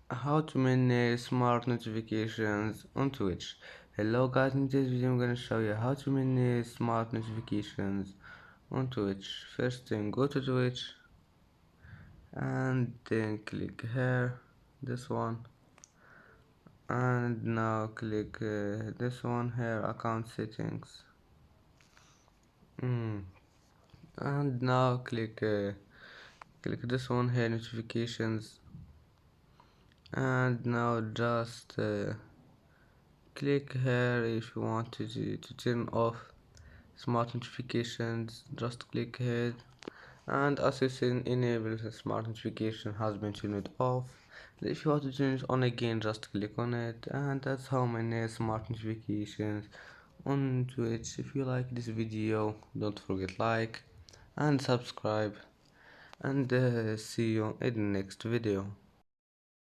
How to manage smart notifications on Twitch. Hello guys, in this video I'm gonna show you how to manage smart notifications on Twitch. First thing, go to Twitch and then click here, this one, and now click this one here, account settings. And now click this one here, notifications, and now just click here if you want to turn off smart notifications. Just click here, and as you see, enable the smart notification has been turned off. If you want to turn it on again, just click on it, and that's how many smart notifications on Twitch. If you like this video, don't forget like and subscribe, and see you in the next video.